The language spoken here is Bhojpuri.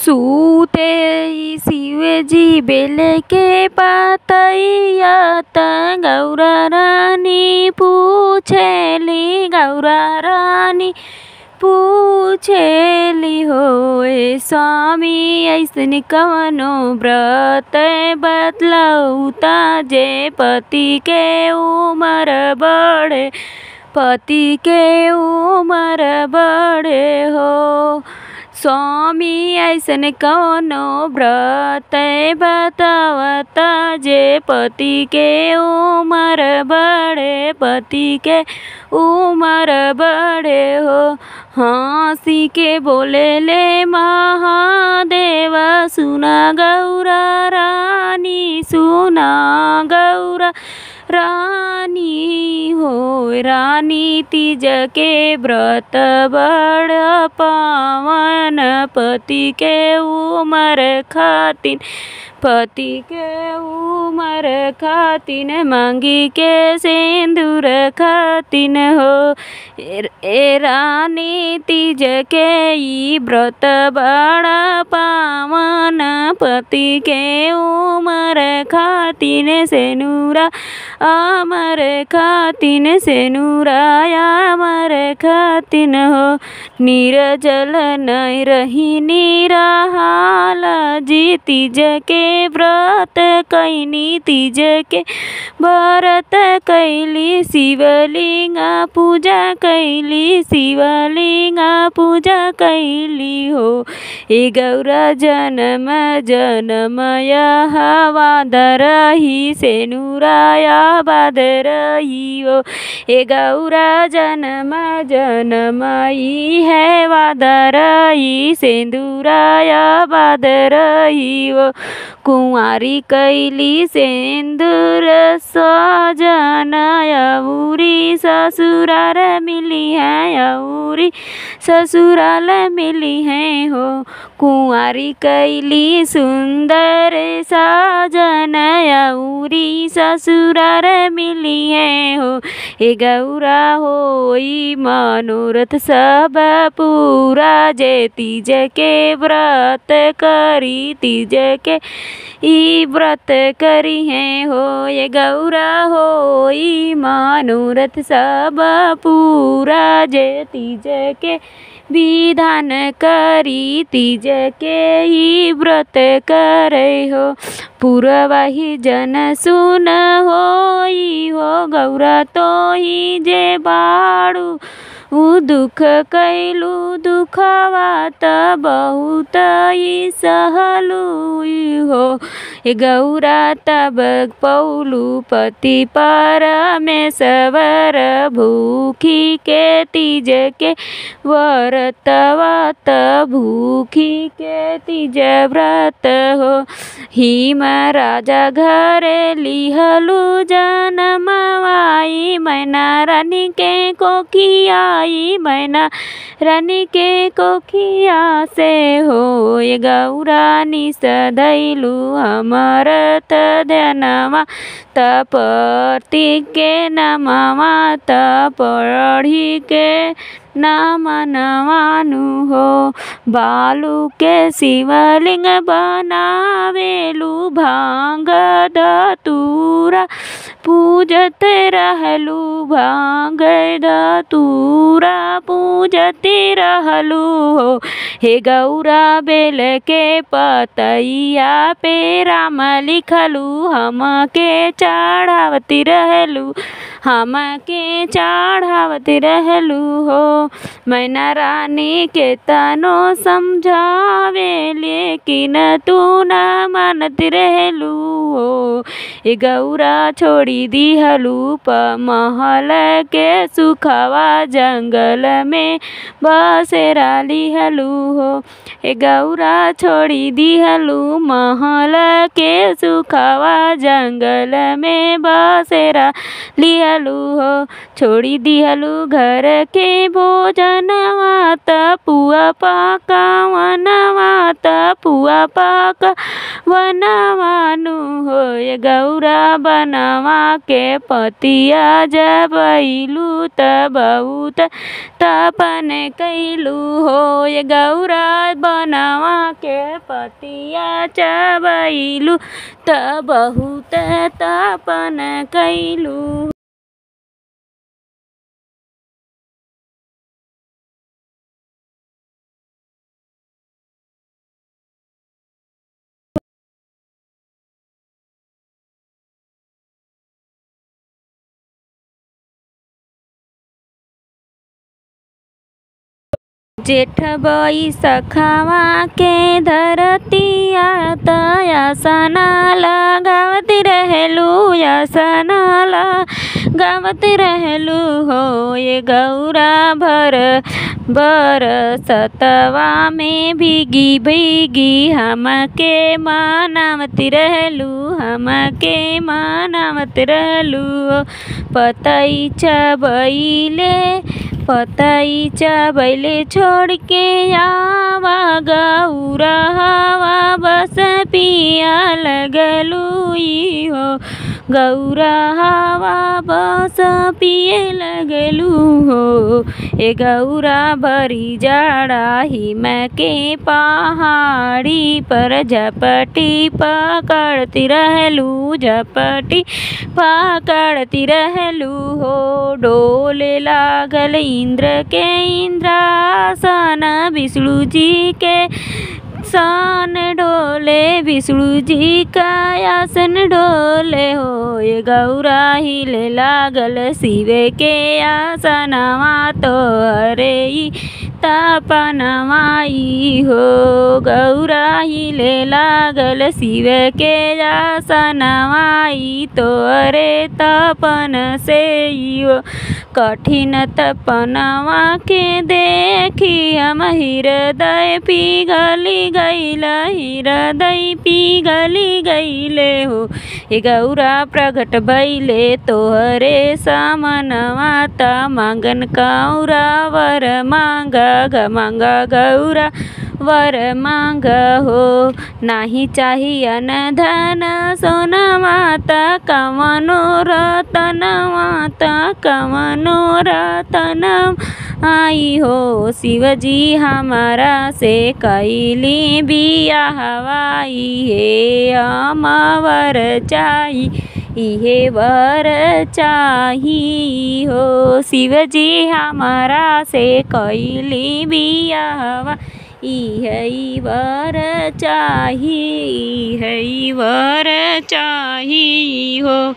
सूते शिव जी बेल के पातैया त गौरा रानी पूछेली गौरा रानी पूछेली हो स्वामी ऐसन कवनो व्रत बतलौता जे पति के उमर बढ़े पति के उमर बढ़े हो स्वामी ऐसन कौनो व्रत बतावता जे पति के उमर बढ़े पति के उमर बढ़े हो। हंसी के बोले ले महादेव सुना गौरा रानी सुना गौरा रानी हो रानी तीज के व्रत बड़ पावन पति के उमर खातिन पति के उमर खातिन मांगी के सिंदूर खातिन हो ए रानी तीज के ई व्रत बड़ा पावन पति के उमर खातिन सेनुरा अमर खातिन सेनुरा अमर खातिन हो निर्जल नहीं रही निराहाल जी तीज के व्रत कैनी तीज के व्रत कैली शिवलिंग पूजा कैली शिवलिंग पूजा कैली हो ए गौरा जन्म जन्म यह वाद रही सेनुराया बाद रही हो ए गौरा जन्म जन्म ई है वाद रही सेंदूराया बाद रही हो कुंवारी कैली सेंदूर सजन अउरी ससुराल मिली है अउरी ससुराल मिली है हो कुंवारी कैली सुंदर साजन अउरी ससुराल मिली है हो ए गौरा होई मनोरथ सब पूरा जे तीज के व्रत करी तीज के ई व्रत करी है हो ये गौरा होई मनोरथ सब पूरा जे तीज के विधान करी तीज के ही व्रत करे हो पूर्वाही जन सुन होई हो गौरा तो ही जे बाड़ू दुख कैलू दुखवा त बहुत ही सहलू हो ए गौरा तब पौलू पति परमेश्वर भूखी के तीज के व्रतवा त भूखी के तीज व्रत हो हिम राजा घर लिहलू जनमवाई मैना रानी के कोखिया मैना रानी के कोखिया से हो ये गौरा निस धैलू हमर ध्यानमा तपति के नमवा तपढ़ी के नाम नवानु हो बालू के शिवलिंग बनावेलू भांग धतूरा पूजत रहलू भांग धतूरा पूजत रहलू हो हे गौरा बेल के पतैया पे राम लिखलू हम के चढ़ावती रहलू हम के चढ़ावती रहलू हो मैना रानी के तनो समझावे लेकिन तू न मानती रहलू हो ए गौरा छोड़ी दिहलू महल के सुखवा जंगल में बसेरा लिहलू हो ए गौरा छोड़ी दिहलू महल के सुखवा जंगल में बसेरा लिहलू हो छोड़ी दिहलू घर के भोजनवा त पुआ पकावनवा त पुआ पाक बनवानु हो गौरा बनवा के पतिया जबैलू त बहुत तपन कैलू हो गौरा बनवा के पतिया चबैलू त बहुत तपन कैलू। जेठ बैसखवा के धरतिया तयासना लगावत रहेलू यासना लगावत रहेलू हो गौरा बरसतवा में भीगी भीगी हमके मनावत रहेलू हमके मनावत रहेलू पतई चबैले छोड़ के आवा गौरा हवा बस पिया लगलू हो गौरा हवा बस पिए लगलू हो गौरा भरी जाड़ा हिम के पहाड़ी पर झपटी पकड़ती रहलू झपटी पकड़ती रहलू हो डोले लागल इंद्र के इंद्रासन विष्णु जी के सन डोले विष्णु जी का आसन डोले हो गौरा हिले लागल शिव के आसनवा तो हरे तपनवाई हो गौरा हिले लागल शिव के आसनवाई तो हरे तपन से हो कठिन तपनवा के देखी हम हृदय पिघली गईला हृदय पिघली गईले हो गौरा प्रगट भइले तोहरे समनवा त मांगन कौरा वर मांगा मांगा गौरा वर मांग हो नाही चाहिए न धन सोना माता कवनो रतन माता कवनो रतन आई हो शिवजी हमारा से कैली बिया हवाई हे अमवर चाही इहे वर चाही हो शिवजी हमारा से कैली बिया हवा इहे वर चाही इहे वर चाही हो।